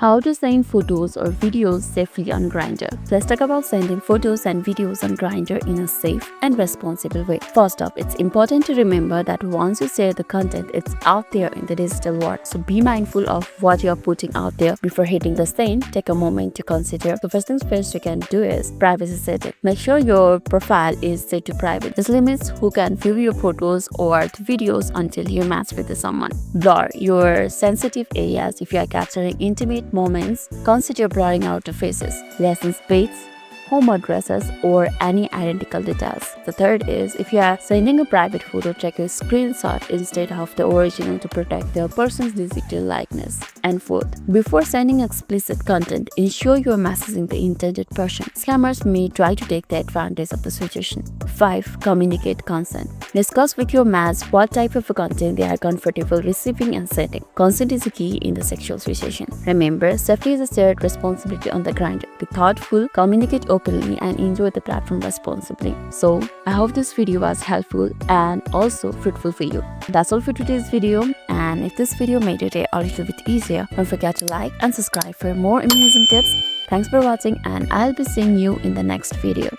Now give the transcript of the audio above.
How to send photos or videos safely on Grindr. Let's talk about sending photos and videos on Grindr in a safe and responsible way. First up, it's important to remember that once you share the content, it's out there in the digital world. So be mindful of what you're putting out there. Before hitting the send, take a moment to consider. The first things first you can do is privacy setting. Make sure your profile is set to private. This limits who can view your photos or the videos until you match with someone. Blur your sensitive areas. If you are capturing intimate moments, consider blurring out the faces, license plates, home addresses, or any identical details. The third is, if you are sending a private photo, check a screenshot instead of the original to protect the person's digital likeness. And fourth, before sending explicit content, ensure you are messaging the intended person. Scammers may try to take the advantage of the situation. 5. Communicate consent. Discuss with your match what type of content they are comfortable receiving and sending. Consent is a key in the sexual situation. Remember, safety is a shared responsibility on the Grindr. Be thoughtful, communicate openly, and enjoy the platform responsibly. So, I hope this video was helpful and also fruitful for you. That's all for today's video, and if this video made your day a little bit easier, don't forget to like and subscribe for more amazing tips. Thanks for watching, and I'll be seeing you in the next video.